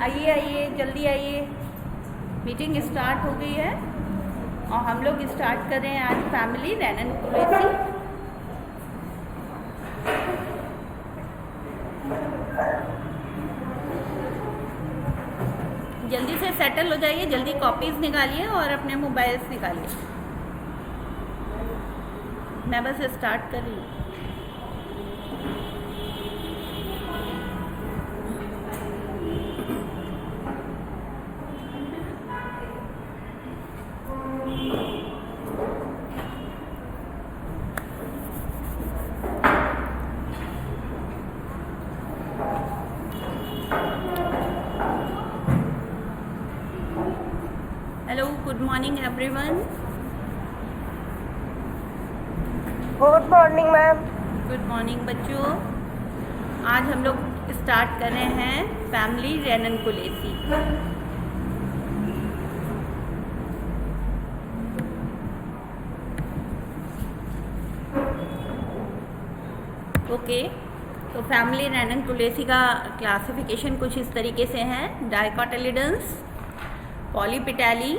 आइए आइए जल्दी आइए, मीटिंग स्टार्ट हो गई है और हम लोग स्टार्ट कर रहे हैं आज फैमिली रैनन कुलेसी। जल्दी से सेटल हो जाइए, जल्दी कॉपीज निकालिए और अपने मोबाइल्स निकालिए। मैं बस स्टार्ट कर रही हूँ। Hello, good morning everyone. Good morning ma'am. Good morning बच्चों। आज हम लोग स्टार्ट कर रहे हैं फैमिली रैनन कुलेसी। ओके, तो फैमिली रैनन कुलेसी का क्लासिफिकेशन कुछ इस तरीके से है। डाइकोटिलिडन्स, पॉलीपेटाली,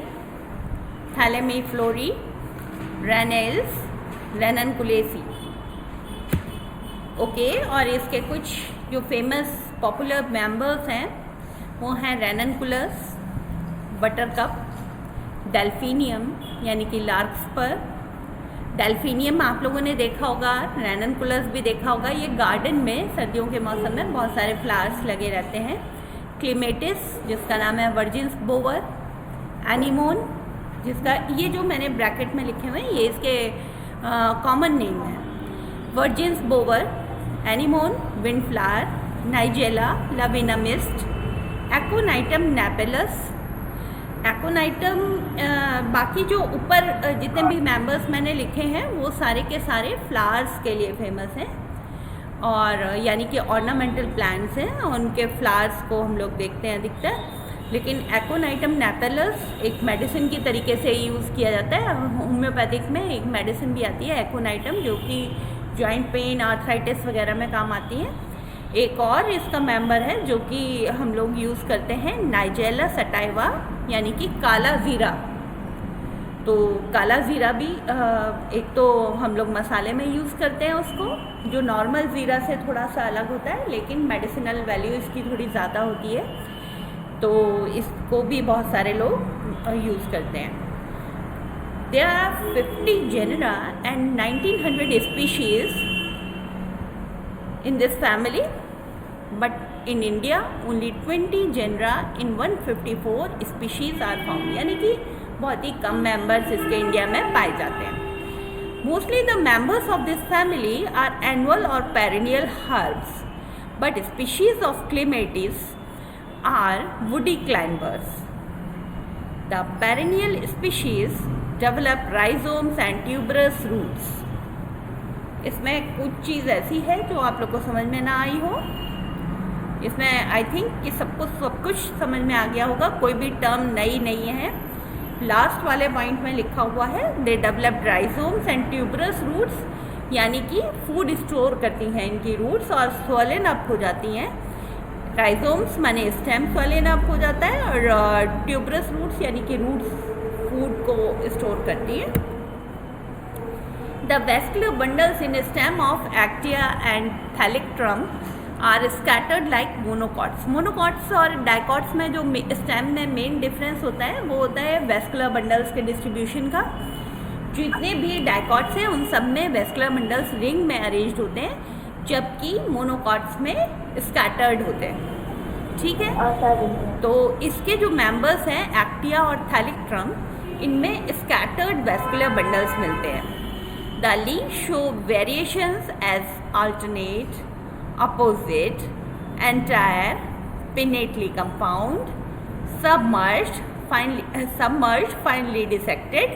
थैलेमीफ्लोरी, रैनेल्स, रैनन कुलेसी। ओके, और इसके कुछ जो फेमस पॉपुलर मेंबर्स हैं वो हैं रैननकुलस, बटरकप, डेल्फिनियम यानी कि लार्कस्पर। डेल्फिनियम आप लोगों ने देखा होगा, रैननकुलस भी देखा होगा। ये गार्डन में सर्दियों के मौसम में बहुत सारे फ्लावर्स लगे रहते हैं। क्लीमेटिस जिसका नाम है वर्जिन्स बोवर, एनीमोन जिसका ये जो मैंने ब्रैकेट में लिखे हुए हैं ये इसके कॉमन नेम है। Virgin's bower, anemone, wind flower, nigella, love in a mist, aconitum napellus. Aconitum बाकी जो ऊपर जितने भी मेंबर्स मैंने लिखे हैं वो सारे के सारे फ्लावर्स के लिए फेमस हैं और यानी कि ऑर्नामेंटल प्लांट्स हैं, उनके फ्लावर्स को हम लोग देखते हैं अधिकतर। लेकिन एकोनाइटम नेपेलस एक मेडिसिन की तरीके से यूज़ किया जाता है। होम्योपैथिक में एक मेडिसिन भी आती है एकोनाइटम, जो कि जॉइंट पेन, आर्थराइटिस वगैरह में काम आती है। एक और इसका मेंबर है जो कि हम लोग यूज़ करते हैं, नाइजेला सटाइवा यानी कि काला ज़ीरा। तो काला ज़ीरा भी एक तो हम लोग मसाले में यूज़ करते हैं उसको, जो नॉर्मल ज़ीरा से थोड़ा सा अलग होता है, लेकिन मेडिसिनल वैल्यू इसकी थोड़ी ज़्यादा होती है, तो इसको भी बहुत सारे लोग यूज़ करते हैं। There are 50 genera and 1900 species in this family, but in India only 20 genera in 154 species are found, यानी कि बहुत ही कम मेंबर्स इसके इंडिया में पाए जाते हैं। Mostly the members of this family are annual or perennial herbs, but species of clematis are woody climbers. The perennial species develop rhizomes and tuberous roots. इसमें कुछ चीज़ ऐसी है जो आप लोग को समझ में ना आई हो। इसमें आई थिंक कि सब कुछ समझ में आ गया होगा, कोई भी टर्म नई नहीं है। लास्ट वाले पॉइंट में लिखा हुआ है they develop rhizomes and tuberous roots, यानी कि फूड स्टोर करती हैं इनकी रूट्स और स्वोलन अप हो जाती हैं। राइजोम्स माने स्टेम स्वोलन अप हो जाता है और ट्यूबरस रूट्स यानी कि रूट्स फूड को स्टोर करती है। The vascular bundles in stem of actaea and thalictrum are scattered like monocots. Monocots और डाइकॉट्स में जो स्टेम में मेन डिफरेंस होता है वो होता है वेस्कुलर बंडल्स के डिस्ट्रीब्यूशन का। जितने भी डाइकॉट्स हैं उन सब में वेस्कुलर बंडल्स रिंग में अरेंज्ड होते हैं, जबकि मोनोकॉट्स में स्कैटर्ड होते हैं। ठीक है, तो इसके जो मेंबर्स हैं एक्टिया और थैलिक्ट्रम, इनमें स्कैटर्ड वेस्कुलर बंडल्स मिलते हैं। The leaves show variations as alternate, opposite, entire, pinnately compound, submerged, finely dissected,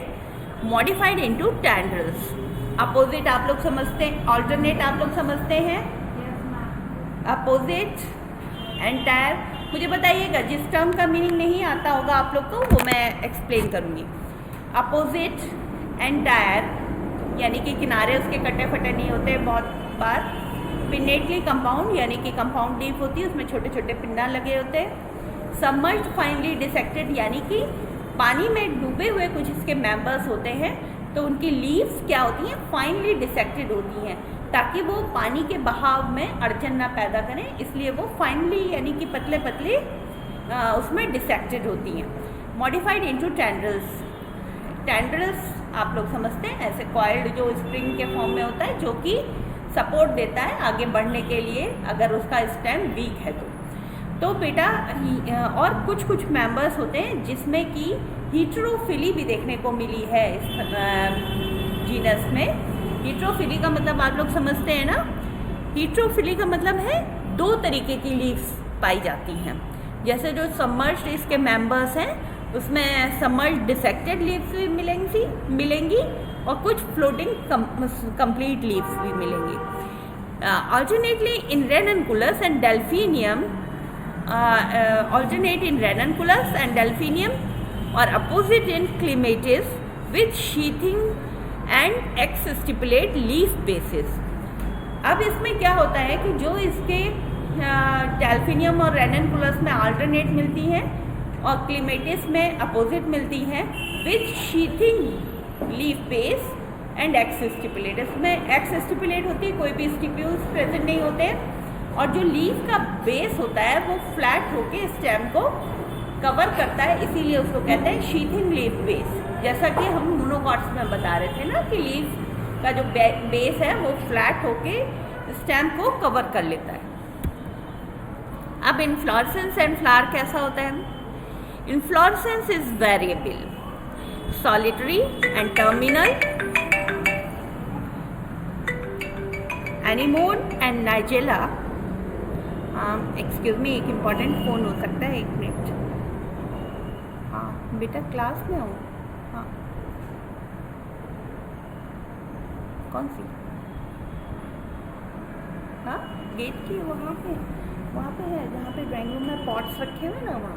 modified into tendrils. Opposite आप लोग समझते हैं, ऑल्टरनेट आप लोग समझते हैं, अपोजिट, एंटायर। मुझे बताइएगा जिस टर्म का मीनिंग नहीं आता होगा आप लोग को वो मैं एक्सप्लेन करूँगी। अपोजिट, एंटायर यानी कि किनारे उसके कटे फटे नहीं होते बहुत बार। पिनेटली कंपाउंड यानी कि कंपाउंड लीफ होती है, उसमें छोटे छोटे पिन्ना लगे होते हैं। सबमर्ज्ड फाइनली डिसेक्टेड यानी कि पानी में डूबे हुए कुछ इसके मेंबर्स होते हैं, तो उनकी लीव्स क्या होती हैं, फाइनली डिसेक्टेड होती हैं, ताकि वो पानी के बहाव में अड़चन ना पैदा करें, इसलिए वो फाइनली यानी कि पतले पतले उसमें डिसेक्टेड होती हैं। Modified into tendrils. टेंड्रिल्स आप लोग समझते हैं, ऐसे कॉइल्ड जो स्प्रिंग के फॉर्म में होता है, जो कि सपोर्ट देता है आगे बढ़ने के लिए अगर उसका स्टेम वीक है तो बेटा और कुछ कुछ मेंबर्स होते हैं जिसमें कि हीटेरोफिली भी देखने को मिली है इस जीनस में। हीटेरोफिली का मतलब आप लोग समझते हैं ना, हीटेरोफिली का मतलब है दो तरीके की लीव्स पाई जाती हैं। जैसे जो सबमर्ज्ड इसके मेंबर्स हैं उसमें सबमर्ज्ड डिसेक्टेड लीव्स भी मिलेंगी और कुछ फ्लोटिंग कंप्लीट लीव्स भी मिलेंगी। Alternately in ranunculus and delphinium, alternate in ranunculus and delphinium or opposite in clematis with sheathing and exstipulate leaf bases। अब इसमें क्या होता है कि जो इसके डेल्फिनियम और रेननकुलस में अल्टरनेट मिलती हैं और क्लीमेटिस में अपोजिट मिलती हैं with sheathing leaf base and x stipulate. इसमें एक्स स्टिपुलेट होती है, कोई भी स्टिप्यूल्स प्रेजेंट नहीं होते हैं, और जो लीफ का बेस होता है वो फ्लैट होके स्टेम को कवर करता है, इसीलिए उसको कहते हैं शीथिंग लीफ बेस। जैसा कि हम मोनोकॉट्स में बता रहे थे ना कि लीफ का जो बेस है वो फ्लैट होके स्टेम को कवर कर लेता है। अब इन्फ्लोरेसेंस एंड फ्लावर कैसा होता है? Inflorescence is variable, solitary and terminal, anemone and nigella. Excuse me, एक इम्पॉर्टेंट फ़ोन हो सकता है, 1 मिनट। हाँ बेटा क्लास में हूँ। हाँ कौन सी? हाँ गेट की वहाँ पे है जहाँ पे ड्राइंग रूम में पॉट्स रखे हुए ना, वहाँ।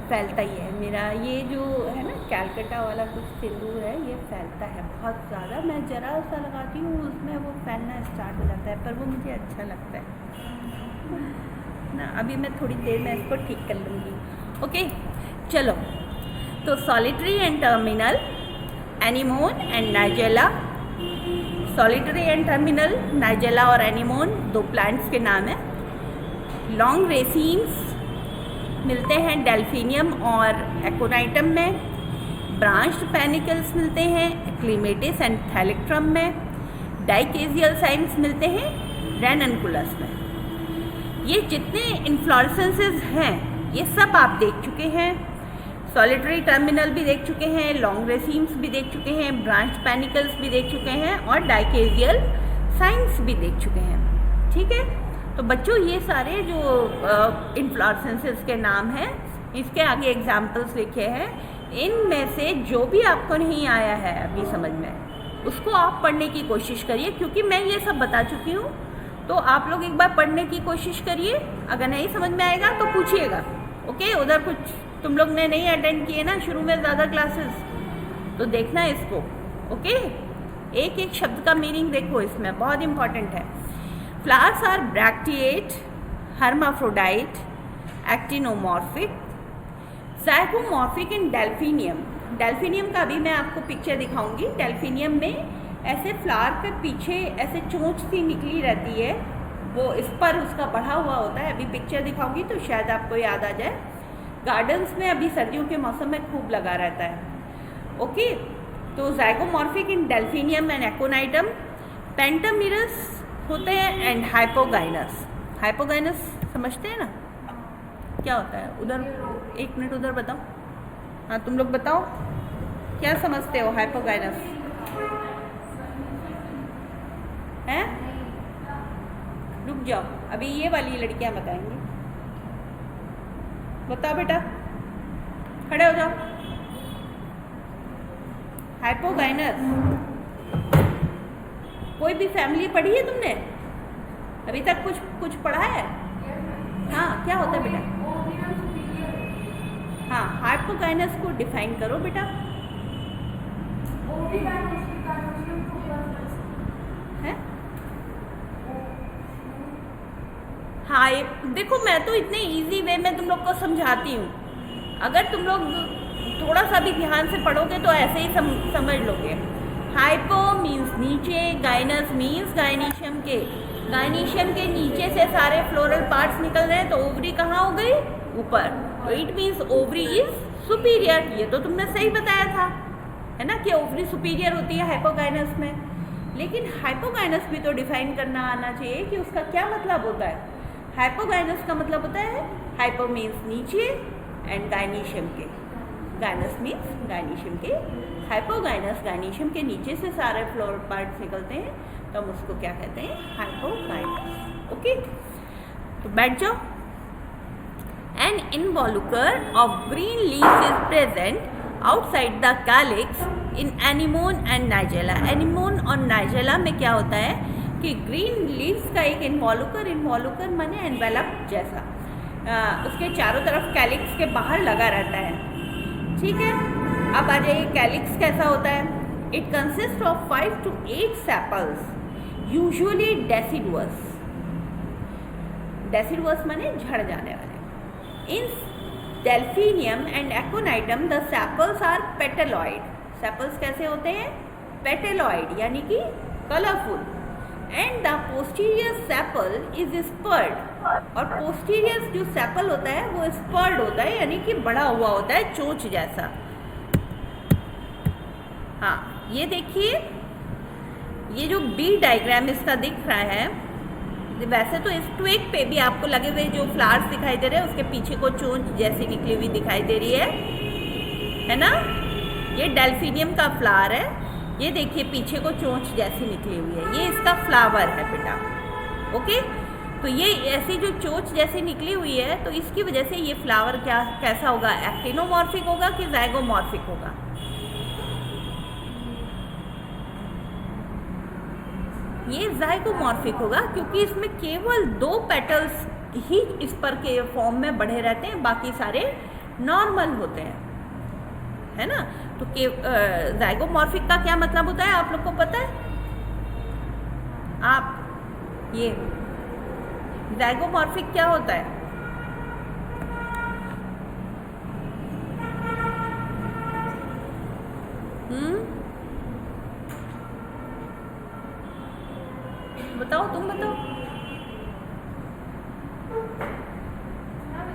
फैलता ही है मेरा ये जो है ना कैलकटा वाला कुछ सिंदूर है, ये फैलता है बहुत ज़्यादा। मैं ज़रा सा लगाती हूँ उसमें वो फैलना स्टार्ट हो जाता है, पर वो मुझे अच्छा लगता है ना। अभी मैं थोड़ी देर में इसको ठीक कर लूँगी। ओके चलो, तो solitary and terminal, anemone and nigella. Solitary and terminal, nigella और एनीमोन 2 प्लांट्स के नाम हैं। लॉन्ग रेसीम्स मिलते हैं डेल्फिनियम और एकोनाइटम में। ब्रांच्ड पैनिकल्स मिलते हैं क्लीमेटिस एंड थैलेक्ट्रम में। डाइकेजियल साइन्स मिलते हैं रेननकुलस में। ये जितने इन्फ्लोरेसेंसेस हैं ये सब आप देख चुके हैं। सॉलिटरी टर्मिनल भी देख चुके हैं, लॉन्ग रेसीम्स भी देख चुके हैं, ब्रांच पैनिकल्स भी देख चुके हैं और डाइकेजियल साइन्स भी देख चुके हैं। ठीक है, तो बच्चों ये सारे जो इन्फ्लोरेसेंसेस के नाम हैं, इसके आगे एग्जाम्पल्स लिखे हैं। इनमें से जो भी आपको नहीं आया है अभी समझ में, उसको आप पढ़ने की कोशिश करिए, क्योंकि मैं ये सब बता चुकी हूँ। तो आप लोग एक बार पढ़ने की कोशिश करिए, अगर नहीं समझ में आएगा तो पूछिएगा। ओके, उधर कुछ तुम लोग ने नहीं अटेंड किए ना शुरू में ज़्यादा क्लासेस, तो देखना इसको। ओके, एक एक शब्द का मीनिंग देखो, इसमें बहुत इंपॉर्टेंट है। Flowers are bracteate, hermaphrodite, actinomorphic, zygomorphic in delphinium. Delphinium का अभी मैं आपको पिक्चर दिखाऊंगी। डेल्फिनियम में ऐसे फ्लावर के पीछे ऐसे चोंच सी निकली रहती है, वो इस पर उसका बढ़ा हुआ होता है। अभी पिक्चर दिखाऊंगी तो शायद आपको याद आ जाए। गार्डन्स में अभी सर्दियों के मौसम में खूब लगा रहता है। ओके, तो ज़ाइगोमॉर्फिक इन डेल्फिनियम एंड एकोनाइटम। पेंटामिरस होते हैं एंड हाइपोगाइनस। हाइपोगाइनस समझते हैं ना क्या होता है? उधर 1 मिनट उधर बताओ। हाँ तुम लोग बताओ क्या समझते हो हाइपोगाइनस? हैं? रुक जाओ, अभी ये वाली लड़कियां बताएंगी। बताओ बेटा, खड़े हो जाओ। हाइपोगाइनस कोई भी फैमिली पढ़ी है तुमने अभी तक? कुछ पढ़ा है? हाँ, क्या होता है बेटा? हाँ, हाइपोगाइनस को डिफाइन करो बेटा। है। हाई, देखो मैं तो इतने इजी वे में तुम लोग को समझाती हूँ, अगर तुम लोग थोड़ा सा भी ध्यान से पढ़ोगे तो ऐसे ही समझ लोगे। हाइपो मीन्स नीचे, गाइनस मीन्स गाइनीशियम के नीचे से सारे फ्लोरल पार्ट्स निकल रहे हैं, तो ओवरी कहाँ हो गई? ऊपर। तो it means ovary is superior. ये तो तुमने सही बताया था, है ना, कि ओवरी सुपीरियर होती है हाइपोगाइनस में। लेकिन हाइपोगाइनस भी तो डिफाइन करना आना चाहिए कि उसका क्या मतलब होता है। हाइपोगाइनस का मतलब होता है, हाइपो मीन्स नीचे एंड गाइनीशियम के, गाइनस मीन्स गाइनीशियम के, हाइपोगाइनस गाइनीशियम के नीचे से सारे फ्लोरल पार्ट्स निकलते हैं, तो हम उसको क्या कहते हैं? हाइपोगाइनस। ओके, तो बैठ जाओ। An involucre of green leaves is present outside the calyx in anemone and nigella। anemone और nigella में क्या होता है कि ग्रीन लीव्स का एक इन्वॉल्यूकर माने एनवेलप जैसा, उसके चारों तरफ कैलिक्स के बाहर लगा रहता है। ठीक है, अब आ जाइए कैलिक्स कैसा होता है। It consist of 5 to 8 sepals, usually deciduous माने झड़ जाने वाले। In delphinium and aconitum the sepals are petaloid. Sepals कैसे होते हैं? पेटेलॉइड, यानी कि colourful. And the posterior sepal is spurred. और पोस्टीरियर जो सेपल होता है वो स्पर्ड होता है, यानी कि बड़ा हुआ होता है, चोंच जैसा। हाँ, ये देखिए, ये जो बी डायग्राम इसका दिख रहा है, वैसे तो इस ट्विग पे भी आपको लगे हुए जो फ्लावर्स दिखाई दे रहे हैं उसके पीछे को चोंच जैसी निकली हुई दिखाई दे रही है ना। ये डेल्फिनियम का फ्लावर है, ये देखिए पीछे को चोंच जैसी निकली हुई है, ये इसका फ्लावर है बेटा। ओके, तो ये ऐसी जो चोंच जैसी निकली हुई है, तो इसकी वजह से ये फ्लावर कैसा होगा? एक्टिनोमॉर्फिक होगा कि ज़ाइगोमॉर्फिक होगा? ये ज़ाइगोमॉर्फिक होगा, क्योंकि इसमें केवल 2 पेटल्स ही इस पर के फॉर्म में बढ़े रहते हैं, बाकी सारे नॉर्मल होते हैं, है ना। तो ज़ाइगोमॉर्फिक का क्या मतलब होता है आप लोग को पता है? आप ये ज़ाइगोमॉर्फिक क्या होता है? बताओ, तुम बताओ।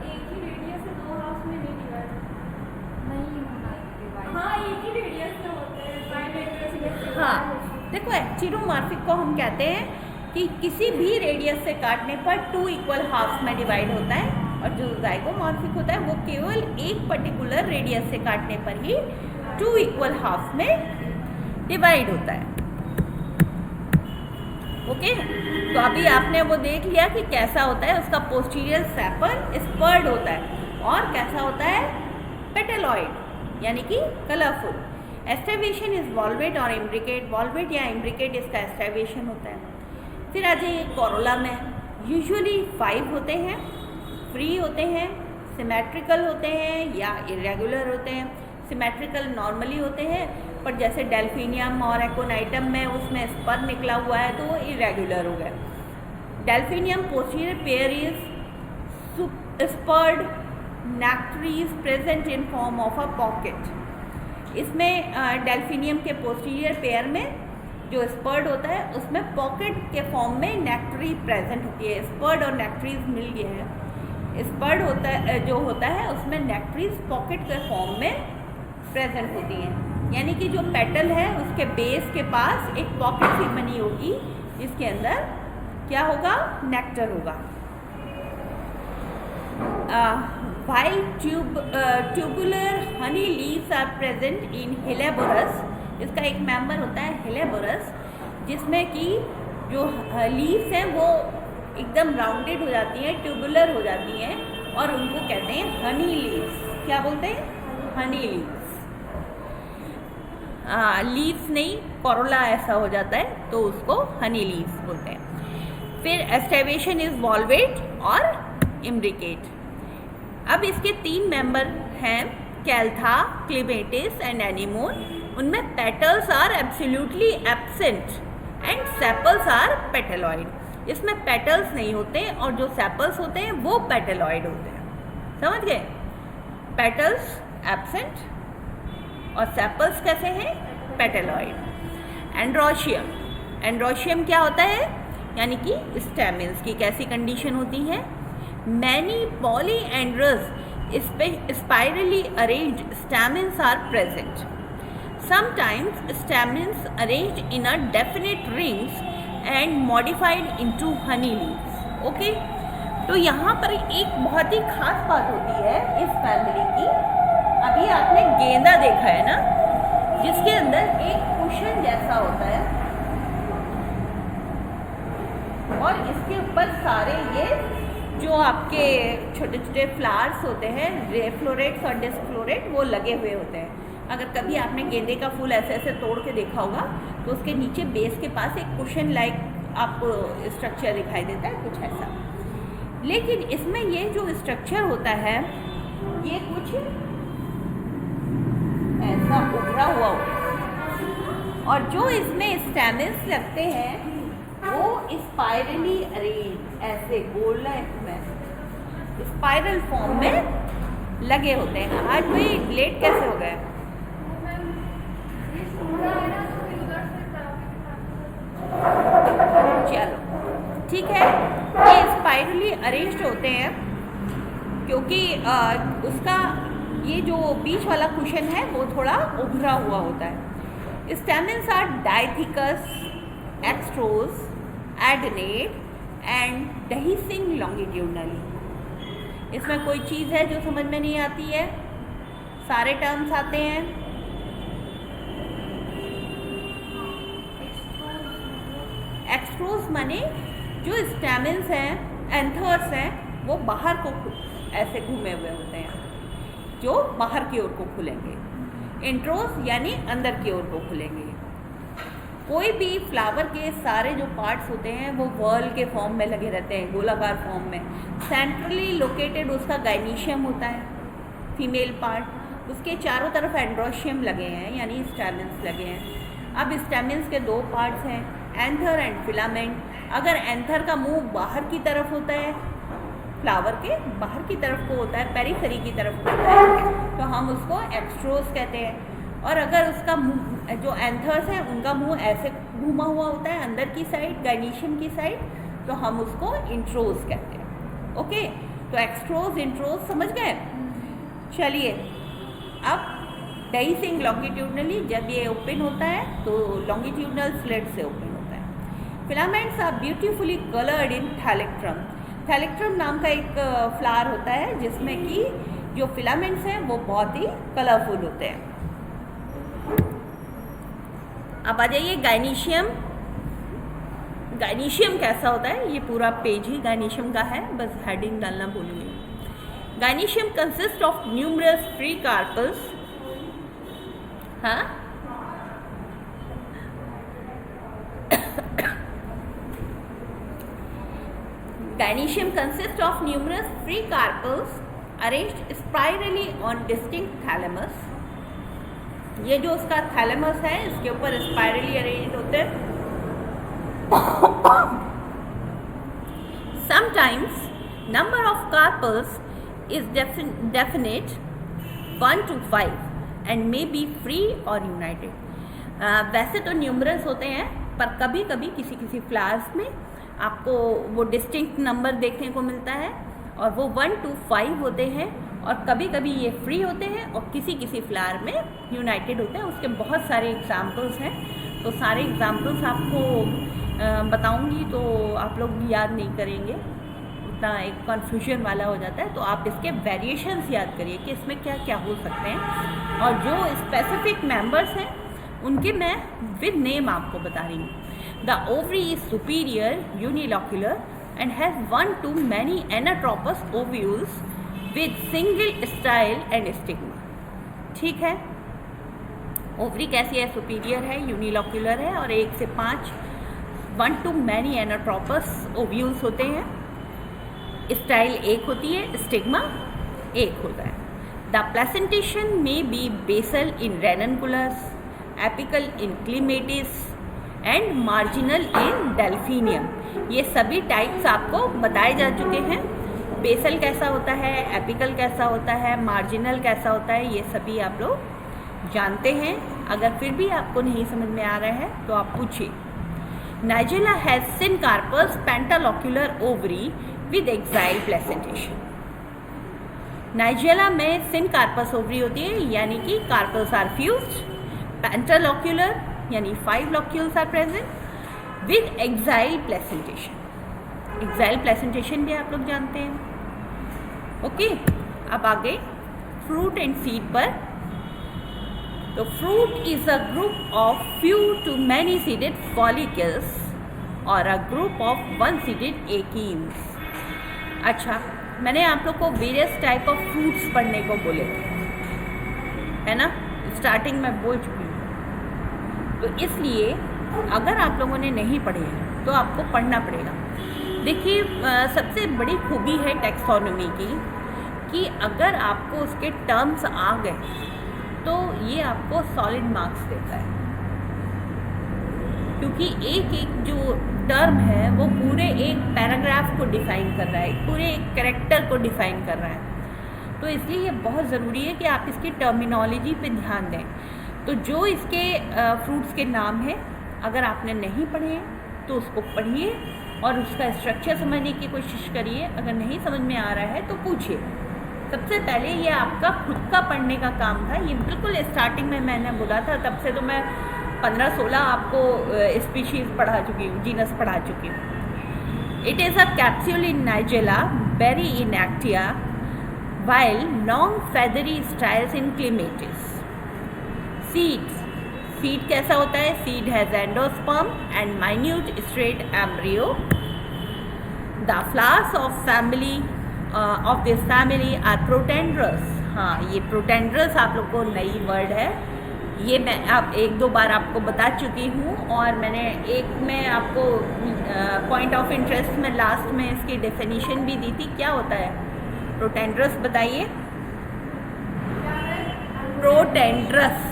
एक ही रेडियस से 2 हाउस में नहीं डिवाइड नहीं होना। हाँ, एक ही रेडियस से होते हैं। हाँ, देखो एक्टिनोमॉर्फिक को हम कहते हैं कि किसी भी रेडियस से काटने पर 2 इक्वल हाफ्स में डिवाइड होता है, और जो ज़ाइगोमॉर्फिक होता है वो केवल एक पर्टिकुलर रेडियस से काटने पर ही 2 इक्वल हाफ्स में डिवाइड होता है। ओके, तो अभी आपने वो देख लिया कि कैसा होता है, उसका पोस्टीरियर सेपल स्पर्ड होता है, और कैसा होता है? पेटेलॉइड, यानी कि कलरफुल। एस्टाइवेशन इज वॉल्वेट और इम्ब्रिकेट। वॉल्वेट या इम्ब्रिकेट इसका एस्टाइवेशन होता है। फिर आ जाइए कोरोला में, यूजुअली 5 होते हैं, फ्री होते हैं, सिमेट्रिकल होते हैं या इरेगुलर होते हैं। सिमेट्रिकल नॉर्मली होते हैं, पर जैसे डेल्फिनियम और एक्ोनाइटम में उसमें स्पर निकला हुआ है तो वो इरेगुलर हो गए। Delphinium posterior pair is spurred, nectaries present in form of a pocket. इसमें डेल्फिनियम के पोस्टीरियर पेयर में जो स्पर्ड होता है उसमें पॉकेट के फॉर्म में नेक्टरी प्रेजेंट होती है। स्पर्ड और नेक्टरीज मिल गए हैं। स्पर्ड होता है जो होता है उसमें नेक्टरीज पॉकेट के फॉर्म में प्रेजेंट होती हैं, यानी कि जो पेटल है उसके बेस के पास एक पॉकेट सी बनी होगी जिसके अंदर क्या होगा? नेक्टर होगा। White tubular honey leaves are present in Helleborus. इसका एक मेंबर होता है हेलेबोरस, जिसमें कि जो लीव्स हैं वो एकदम राउंडेड हो जाती हैं, ट्यूबुलर हो जाती हैं, और उनको कहते हैं हनी लीव्स। क्या बोलते हैं? हनी लीव्स। लीव्स नहीं, कोरोला ऐसा हो जाता है तो उसको हनी लीव्स बोलते हैं। फिर एस्टाइवेशन इज वॉल्वेट और इम्ब्रिकेट। अब इसके 3 मेंबर हैं, कैल्था, क्लिमेटिस एंड एनीमोन। उनमें petals are absolutely absent and sepals are petaloid. इसमें पेटल्स नहीं होते और जो सेपल्स होते हैं वो पेटलॉइड होते हैं। समझ गए? पेटल्स एब्सेंट और सेपल्स कैसे हैं? पेटलॉइड। एंड्रोशियम, एंड्रोशियम क्या होता है? यानी कि स्टैमेंस की कैसी कंडीशन होती है? Many polyandrous spirally arranged stamens are present. Sometimes stamens arranged in a definite rings and modified into honey leaves. Okay? तो यहाँ पर एक बहुत ही खास बात होती है इस फैमिली की। अभी आपने गेंदा देखा है ना, जिसके अंदर एक कुशन जैसा होता है और इसके ऊपर सारे ये जो आपके छोटे छोटे फ्लावर्स होते हैं, रेफ्लोरेट्स और डिस्फ्लोरेट, वो लगे हुए होते हैं। अगर कभी आपने गेंदे का फूल ऐसे ऐसे तोड़ के देखा होगा तो उसके नीचे बेस के पास एक कुशन लाइक आपको स्ट्रक्चर दिखाई देता है, कुछ ऐसा। लेकिन इसमें ये जो स्ट्रक्चर होता है ये कुछ ऐसा उभरा हुआ होता है और जो इसमें स्टेमन्स लगते हैं वो स्पाइरली अरेंज ऐसे गोलाई में स्पाइरल फॉर्म में लगे होते हैं। आज भाई लेट कैसे हो गए? चलो ठीक है, ये स्पाइरली अरेंज्ड होते हैं क्योंकि उसका ये जो बीच वाला कुशन है वो थोड़ा उभरा हुआ होता है। Stamens are dithecous, extrorse, adnate and dehiscing longitudinally। इसमें कोई चीज़ है जो समझ में नहीं आती है? सारे टर्म्स आते हैं। एक्स्ट्रोस माने जो स्टेमन्स हैं, एंथर्स हैं, वो बाहर को ऐसे घूमे हुए होते हैं, जो बाहर की ओर को खुलेंगे। इंट्रोस यानी अंदर की ओर को खुलेंगे। कोई भी फ्लावर के सारे जो पार्ट्स होते हैं वो वर्ल के फॉर्म में लगे रहते हैं, गोलाकार फॉर्म में। सेंट्रली लोकेटेड उसका गाइनीशियम होता है, फीमेल पार्ट। उसके चारों तरफ एंड्रोशियम लगे हैं यानी स्टेमन्स लगे हैं। अब स्टेमन्स के दो पार्ट्स हैं, एंथर एंड फिलामेंट। अगर एंथर का मुंह बाहर की तरफ होता है, फ्लावर के बाहर की तरफ को होता है, पेरिफेरी की तरफ को होता है, तो हम उसको एक्स्ट्रोस कहते हैं। और अगर उसका मुंह, जो एंथर्स हैं उनका मुंह ऐसे घूमा हुआ होता है अंदर की साइड, गाइनीशियम की साइड, तो हम उसको इंट्रोस कहते हैं। ओके, तो एक्स्ट्रोस इंट्रोस समझ गए? चलिए, अब dehiscing longitudinally, जब ये ओपन होता है तो लॉन्गिट्यूडनल स्लिट से ओपन होता है। फिलामेंट्स आर ब्यूटीफुली कलर्ड इन थैलेक्ट्रम। थैलेक्ट्रम नाम का एक फ्लावर होता है जिसमें कि जो फिलामेंट्स हैं वो बहुत ही कलरफुल होते हैं। अब आ जाइए गाइनीशियम। गाइनीशियम कैसा होता है? ये पूरा पेज ही गाइनीशियम का है, बस हेडिंग डालना भूल गई। Gynoecium consist of numerous free carpels. हाँ, Gynoecium consists of numerous free carpels arranged spirally on distinct thalamus। ये जो उसका थैलेमस है इसके ऊपर स्पाइरली अरेंज होते हैं। Sometimes number of carpels is definite 1 to 5 and may be free or united। वैसे तो न्यूमरस होते हैं पर कभी कभी किसी किसी फ्लावर्स में आपको वो डिस्टिंक्ट नंबर देखने को मिलता है और वो 1 to 5 होते हैं और कभी कभी ये फ्री होते हैं और किसी किसी फ्लावर में यूनाइटेड होते हैं। उसके बहुत सारे एग्जाम्पल्स हैं, तो सारे एग्जाम्पल्स आपको बताऊंगी तो आप लोग याद नहीं करेंगे, उतना एक कन्फ्यूजन वाला हो जाता है। तो आप इसके वेरिएशंस याद करिए कि इसमें क्या क्या हो सकते हैं और जो स्पेसिफिक मेंबर्स हैं उनके मैं विद नेम आपको बता रही हूँ। The ovary is superior, unilocular and has 1 to many anatropous ovules with single style and stigma। ठीक है, ओवरी कैसी है? सुपीरियर है, यूनिलॉक्यूलर है और 1 से 5 1 to many anatropous ovules होते हैं। स्टाइल 1 होती है, स्टिग्मा 1 होता है। The placentation may be basal in ranunculus, apical in clematis, and marginal in delphinium. ये सभी टाइप्स आपको बताए जा चुके हैं। बेसल कैसा होता है, एपिकल कैसा होता है, मार्जिनल कैसा होता है, ये सभी आप लोग जानते हैं। अगर फिर भी आपको नहीं समझ में आ रहा है तो आप पूछिए। Nigella has syncarpous pentalocular ovary with axile placentation. Nigella में सिनकार्पस ओवरी होती है, यानी कि कार्पल्स आर फ्यूज्ड, पेंटालोक्यूलर यानी 5 locules are present with axile placentation. Axile placentation भी आप लोग जानते हैं। ओके, अब आगे फ्रूट एंड सीड पर। तो fruit is a group of few to many seeded follicles और a group of 1 seeded achenes. अच्छा, मैंने आप लोग को वेरियस टाइप ऑफ फ्रूट्स पढ़ने को बोले थे, है ना, स्टार्टिंग में बोल चुकी हूँ। तो इसलिए अगर आप लोगों ने नहीं पढ़े हैं तो आपको पढ़ना पड़ेगा। देखिए, सबसे बड़ी खूबी है टैक्सोनॉमी की कि अगर आपको उसके टर्म्स आ गए तो ये आपको सॉलिड मार्क्स देता है, क्योंकि एक एक जो टर्म है वो पूरे एक पैराग्राफ को डिफ़ाइन कर रहा है, पूरे एक कैरेक्टर को डिफ़ाइन कर रहा है। तो इसलिए ये बहुत ज़रूरी है कि आप इसकी टर्मिनोलॉजी पे ध्यान दें। तो जो इसके फ्रूट्स के नाम हैं, अगर आपने नहीं पढ़े हैं तो उसको पढ़िए और उसका स्ट्रक्चर समझने की कोशिश करिए। अगर नहीं समझ में आ रहा है तो पूछिए। सबसे पहले ये आपका खुद का पढ़ने का काम था। ये बिल्कुल स्टार्टिंग में मैंने बोला था, तब से तो मैं 15-16 आपको स्पीशीज़ पढ़ा चुकी हूँ, जीनस पढ़ा चुकी हूँ। It is a capsule in nigella, berry in actaea, while long feathery styles in clematis. Seeds, seed कैसा होता है? Seed has endosperm and minute straight embryo. The flowers of family of this family are protandrous. हाँ, ये protandrous आप लोग को नई word है, ये मैं आप 1-2 बार आपको बता चुकी हूँ। और मैंने एक में आपको पॉइंट ऑफ इंटरेस्ट में लास्ट में इसकी डेफिनेशन भी दी थी। क्या होता है प्रोटेंड्रस? बताइए। प्रोटेंड्रस,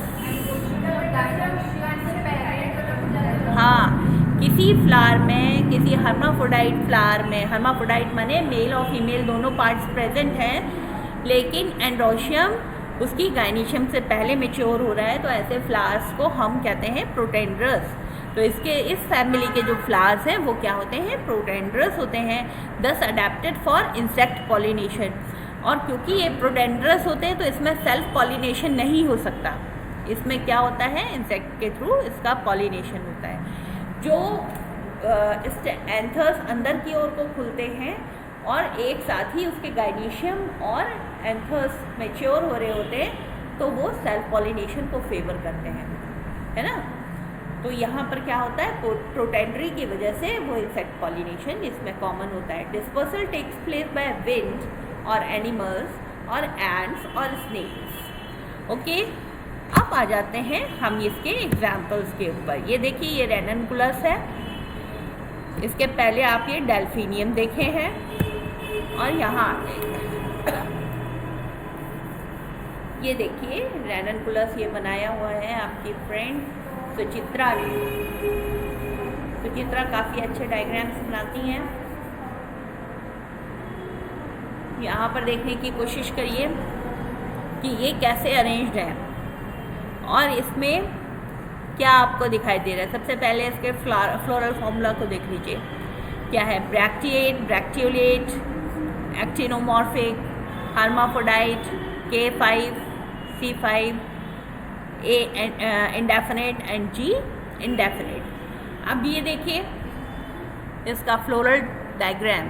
हाँ, किसी फ्लावर में, किसी हर्माफ्रोडाइट फ्लावर में, हर्माफ्रोडाइट माने मेल और फीमेल दोनों पार्ट्स प्रेजेंट हैं, लेकिन एंड्रोशियम उसकी गाइनीशियम से पहले मैच्योर हो रहा है, तो ऐसे फ्लावर्स को हम कहते हैं प्रोटेंड्रस। तो इस फैमिली के जो फ्लावर्स हैं वो क्या होते हैं? प्रोटेंड्रस होते हैं, दस अडेप्टेड फॉर इंसेक्ट पॉलिनेशन। और क्योंकि ये प्रोटेंड्रस होते हैं तो इसमें सेल्फ पॉलिनेशन नहीं हो सकता। इसमें क्या होता है? इंसेक्ट के थ्रू इसका पॉलिनेशन होता है। जो एंथर्स अंदर की ओर को खुलते हैं और एक साथ ही उसके गाइनीशियम और एंथर्स मैच्योर हो रहे होते हैं, तो वो सेल्फ पॉलिनेशन को फेवर करते हैं, है ना। तो यहाँ पर क्या होता है? प्रोटेंड्री की वजह से वो इंसेक्ट पॉलिनेशन इसमें कॉमन होता है। Dispersal takes place by wind और एनिमल्स और एंड्स और स्नेक्स। ओके, अब आ जाते हैं हम इसके एग्जाम्पल्स के ऊपर। ये देखिए, ये रेननकुलस है, इसके पहले आप ये डेल्फिनियम देखे हैं, और यहाँ ये देखिए रेननकुलस ये बनाया हुआ है आपकी फ्रेंड सुचित्रा ने। सुचित्रा काफ़ी अच्छे डायग्राम्स बनाती हैं। यहाँ पर देखने की कोशिश करिए कि ये कैसे अरेंज्ड है और इसमें क्या आपको दिखाई दे रहा है। सबसे पहले इसके फ्लोरल फॉर्मूला को देख लीजिए। क्या है? Bracteate, bracteolate, actinomorphic, hermaphrodite, K5, C5, A indefinite and G indefinite. अब ये देखिए इसका फ्लोरल डायग्राम।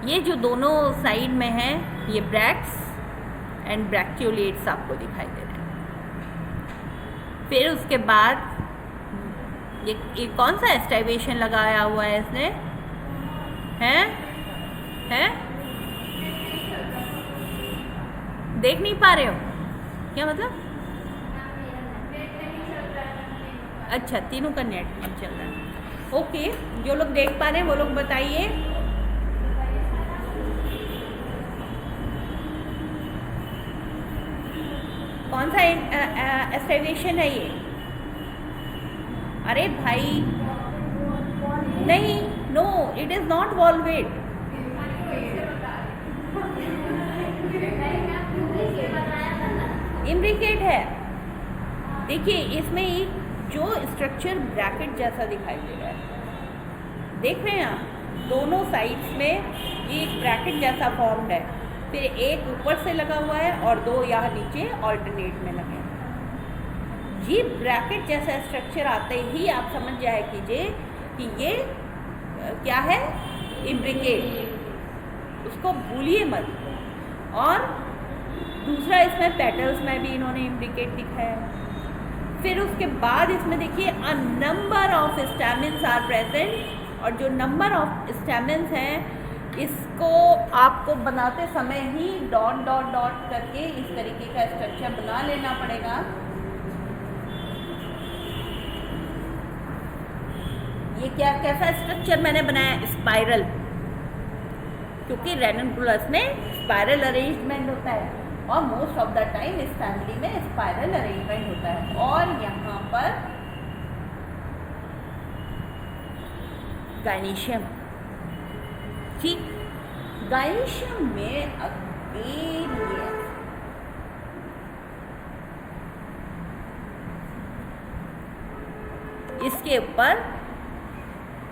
ये जो दोनों साइड में है ये ब्रैक्ट्स एंड ब्रैक्टियोलेट्स आपको दिखाई दे रहे हैं। फिर उसके बाद ये कौन सा एस्टाइवेशन लगाया हुआ है इसने? हैं? देख नहीं पा रहे हो क्या? मतलब अच्छा, तीनों का नेट नहीं चल रहा है। ओके, जो लोग देख पा रहे हैं वो लोग बताइए। कौन सा एस्टाइवेशन है ये? अरे भाई नहीं, no it is not valvate. Imbricate है। देखिए इसमें एक जो स्ट्रक्चर ब्रैकेट जैसा दिखाई दे रहा है, देख रहे हैं आप, दोनों साइड्स में ये एक ब्रैकेट जैसा फॉर्म्ड है, फिर एक ऊपर से लगा हुआ है और दो यहाँ नीचे ऑल्टरनेट में लगे हैं। ये ब्रैकेट जैसा स्ट्रक्चर आते ही आप समझ जाए कीजिए कि ये क्या है, इम्ब्रिकेट, उसको भूलिए मत। और दूसरा इसमें पेटल्स में भी इन्होंने इम्ब्रिकेट दिखाया है। फिर उसके बाद इसमें देखिए a number of stamens are present, और जो नंबर ऑफ स्टैमेंस हैं इसको आपको बनाते समय ही डॉट डॉट डॉट करके इस तरीके का स्ट्रक्चर बना लेना पड़ेगा। ये क्या कैसा स्ट्रक्चर मैंने बनाया, स्पाइरल, क्योंकि रेननकुलस में स्पाइरल अरेंजमेंट होता है और मोस्ट ऑफ द टाइम इस फैमिली में स्पाइरल अरेंजमेंट होता है। और यहाँ पर गायनीशियम, ठीक, गायनीशियम में अगेन इसके ऊपर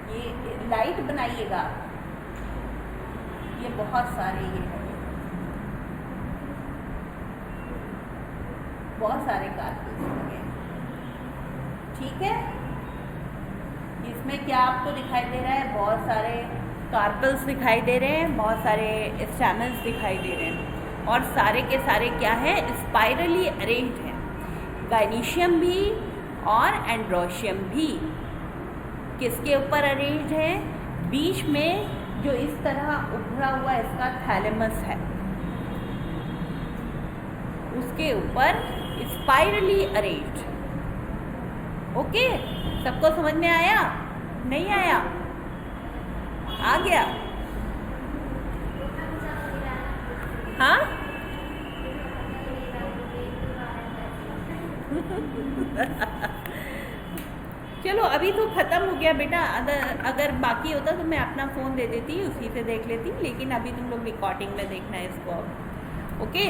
ये लाइट बनाइएगा, ये बहुत सारे ये है, बहुत सारे कार्पेल्स लगे, ठीक है। इसमें क्या आपको दिखाई दे रहा है, बहुत सारे कार्पेल्स दिखाई दे रहे हैं, बहुत सारे स्टैमेंस दिखाई दे रहे हैं, और सारे के सारे क्या है, स्पाइरली अरेंज्ड हैं। गायनीशियम भी और एंड्रोशियम भी किसके ऊपर अरेंज्ड है, बीच में जो इस तरह उभरा हुआ इसका थैलेमस है उसके ऊपर स्पाइरली अरेंज्ड। ओके, सबको समझ में आया, नहीं आया, आ गया? हाँ चलो अभी तो ख़त्म हो गया बेटा, अगर बाकी होता तो मैं अपना फ़ोन दे देती, उसी से देख लेती, लेकिन अभी तुम लोग रिकॉर्डिंग में देखना है इसको अब। ओके,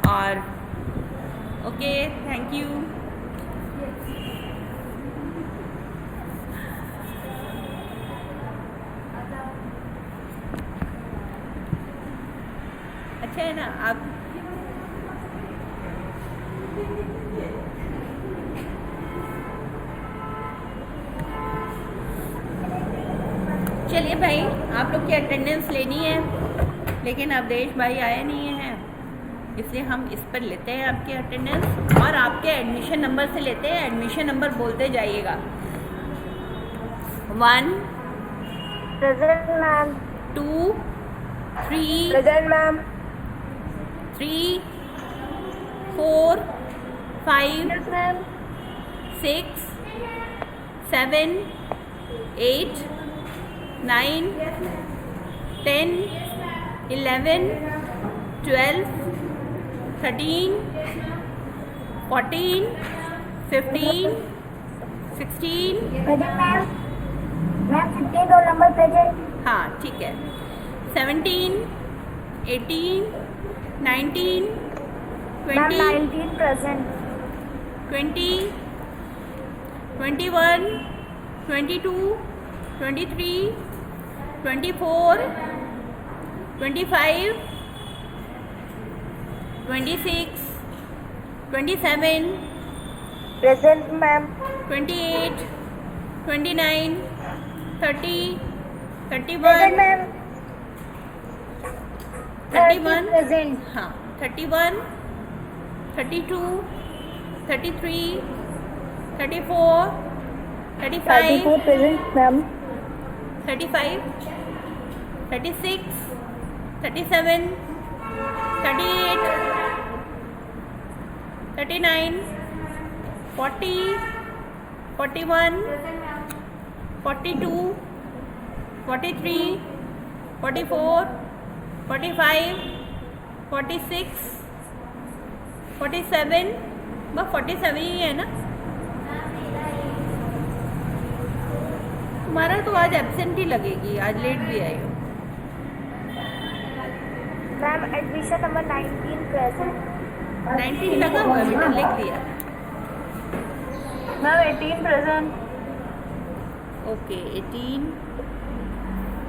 और ओके, थैंक यू। अच्छा है ना आप, चलिए भाई, आप लोग की अटेंडेंस लेनी है, लेकिन अवधेश भाई आए नहीं हैं, इसलिए हम इस पर लेते हैं आपकी अटेंडेंस, और आपके एडमिशन नंबर से लेते हैं। एडमिशन नंबर बोलते जाइएगा। 1 present ma'am. 2 3 present ma'am. 3 4 5 yes ma'am. 6 7 8 9 10 11 12 13 14 15 16। Present ma'am. Ma'am 15 roll number present. हाँ ठीक है। 17 18 19 ma'am 20 19 present. 20 21 22 23 24 25 26 27 present ma'am. 28 29 30 present 31 ma'am. 31 present. हाँ 31 32 33 34 35 34 प्रेजेंट मैम। 35 36 37 38 39 40 41 42 43 44 45 46 47, बस 47 ही है ना, तुम्हारा तो आज एब्सेंट ही लगेगी, आज लेट भी आई हो। Ma'am admission number 19 present. 19 लगा हुआ है बेटा, लिख दिया। Ma'am 18 present. Okay 18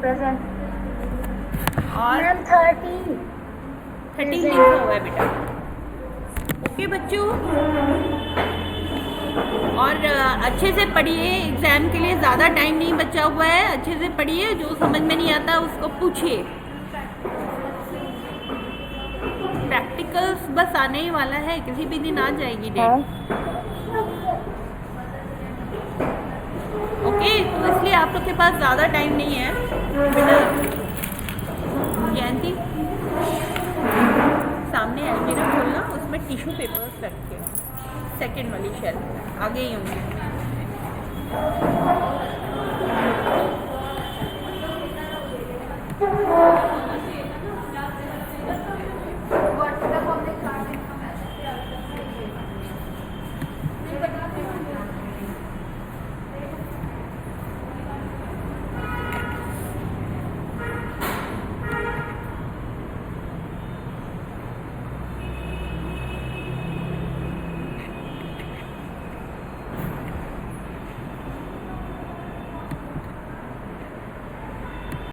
present. और मैम 30 13 लिखा हुआ है बेटा। ओके बच्चों, और अच्छे से पढ़िए, एग्ज़ाम के लिए ज़्यादा टाइम नहीं बचा हुआ है। अच्छे से पढ़िए, जो समझ में नहीं आता उसको पूछिए। प्रैक्टिकल्स बस आने ही वाला है, किसी भी दिन आ जाएगी डेट। ओके, तो इसलिए आप लोग के पास ज़्यादा टाइम नहीं है बेटा। जयंती, सामने अलमीरा खोलना, उसमें टिश्यू पेपर्स रखे हैं, सेकेंड वाली शेल्फ आगे ही होंगे।